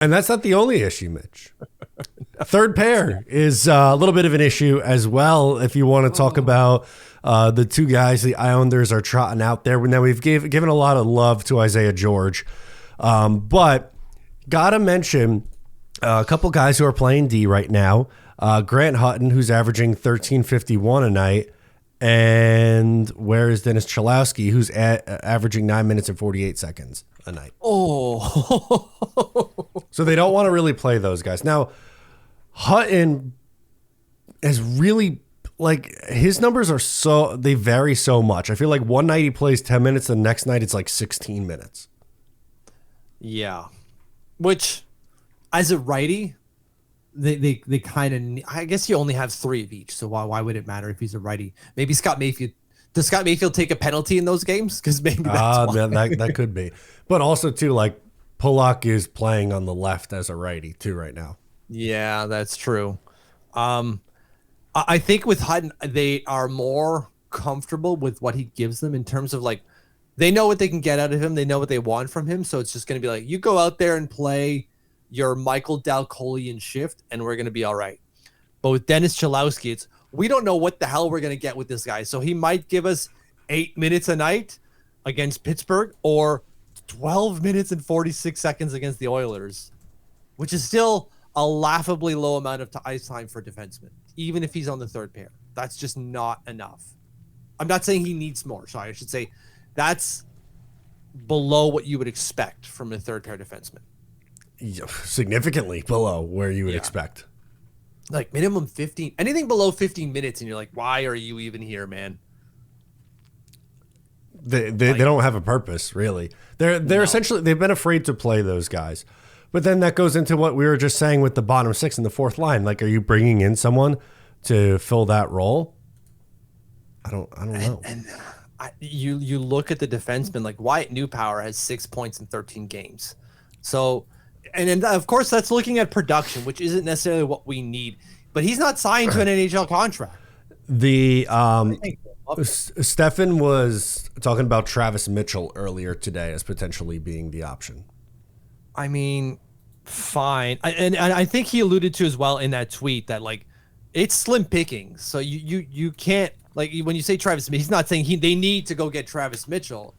And that's not the only issue, Mitch. Third pair is a little bit of an issue as well. If you want to talk about the two guys the Islanders are trotting out there. Now, we've given a lot of love to Isaiah George, but got to mention a couple guys who are playing D right now. Grant Hutton, who's averaging 13.51 a night. And where is Dennis Cholowski, who's averaging 9 minutes and 48 seconds a night? Oh. So they don't want to really play those guys. Now, Hutton is really, like, his numbers are they vary so much. I feel like one night he plays 10 minutes, the next night it's like 16 minutes. Yeah. Which, as a righty, they kind of, I guess you only have 3 of each, so why would it matter if he's a righty? Maybe Scott Mayfield. Does Scott Mayfield take a penalty in those games? Because maybe that's why. That could be. But also, too, like, Pollock is playing on the left as a righty, too, right now. Yeah, that's true. I think with Hutton, they are more comfortable with what he gives them in terms of, like, they know what they can get out of him. They know what they want from him. So it's just going to be like, you go out there and play your Michael Dalcolian shift, and we're going to be all right. But with Dennis Cholowski, we don't know what the hell we're going to get with this guy. So he might give us 8 minutes a night against Pittsburgh or 12 minutes and 46 seconds against the Oilers, which is still a laughably low amount of ice time for a defenseman, even if he's on the third pair. That's just not enough. I'm not saying he needs more. Sorry, I should say that's below what you would expect from a third pair defenseman. Significantly below where you would expect. Like minimum 15, anything below 15 minutes, and you're like, why are you even here, man? They don't have a purpose, really. They're essentially, they've been afraid to play those guys. But then that goes into what we were just saying with the bottom 6 and the fourth line. Like, are you bringing in someone to fill that role? I don't know. And you look at the defenseman, like Wyatt Newpower has 6 points in 13 games. So, and then of course that's looking at production, which isn't necessarily what we need. But he's not signed to an NHL contract. The Stefan was talking about Travis Mitchell earlier today as potentially being the option. I mean, fine. And I think he alluded to as well in that tweet that, like, it's slim pickings. So you can't, like, when you say Travis, he's not saying they need to go get Travis Mitchell.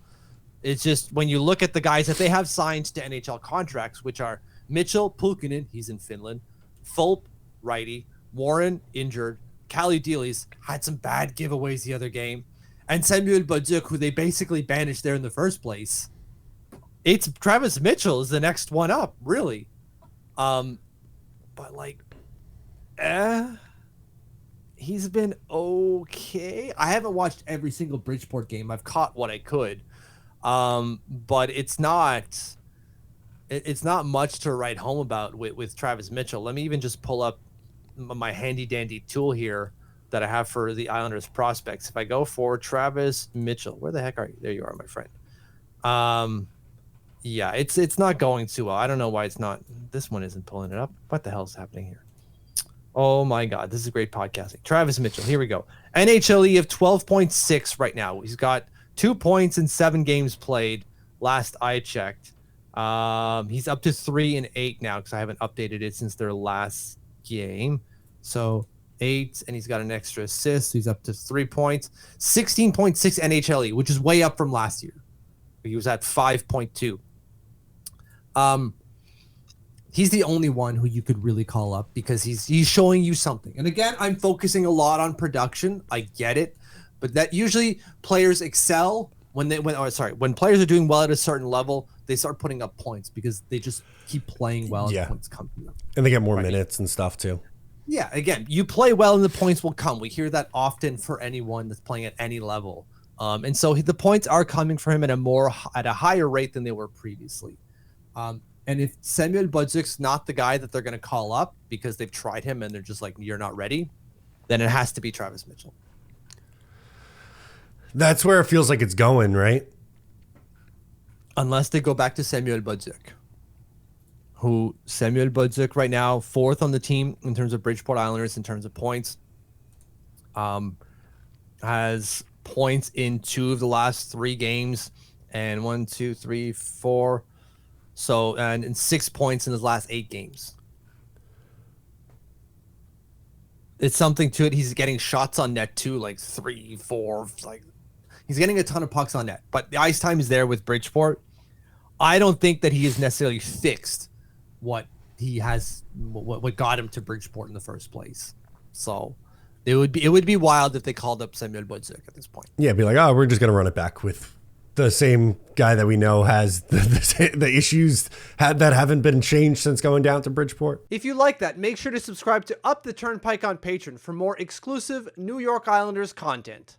It's just when you look at the guys that they have signed to NHL contracts, which are Mitchell, Pulkkinen, he's in Finland, Fulp, righty, Warren, injured, Cali Dealey's had some bad giveaways the other game, and Samuel Bolduc, who they basically banished there in the first place. It's Travis Mitchell is the next one up, really. But like, he's been okay. I haven't watched every single Bridgeport game. I've caught what I could. But it's not much to write home about with Travis Mitchell. Let me even just pull up my handy dandy tool here that I have for the Islanders prospects. If I go for Travis Mitchell, where the heck are you? There you are, my friend. Yeah, it's not going too well. I don't know why it's not. This one isn't pulling it up. What the hell is happening here? Oh my God, this is great podcasting. Travis Mitchell, here we go. NHLE of 12.6 right now. He's got 2 points in 7 games played. Last I checked, he's up to 3 and 8 now because I haven't updated it since their last game. So 8, and he's got an extra assist. He's up to 3 points, 16.6 NHLE, which is way up from last year. He was at 5.2. He's the only one who you could really call up because he's showing you something. And again, I'm focusing a lot on production. I get it, but that usually players excel when players are doing well at a certain level, they start putting up points because they just keep playing well and the points come to them. And they get more minutes and stuff too. Yeah, again, you play well and the points will come. We hear that often for anyone that's playing at any level. And so the points are coming for him at a higher rate than they were previously. And if Samuel Bolduc's not the guy that they're going to call up because they've tried him and they're just like, you're not ready, then it has to be Travis Mitchell. That's where it feels like it's going, right? Unless they go back to Samuel Bolduc. Samuel Bolduc right now, 4th on the team in terms of Bridgeport Islanders in terms of points. Has points in 2 of the last 3 games, and 1, 2, 3, 4. So, and in 6 points in his last 8 games. It's something to it. He's getting shots on net too, like 3, 4, like he's getting a ton of pucks on net. But the ice time is there with Bridgeport. I don't think that he has necessarily fixed what he has, what got him to Bridgeport in the first place. So it would be wild if they called up Samuel Bodzuk at this point. Yeah, be like, oh, we're just gonna run it back with the same guy that we know has the issues that haven't been changed since going down to Bridgeport. If you like that, make sure to subscribe to Up the Turnpike on Patreon for more exclusive New York Islanders content.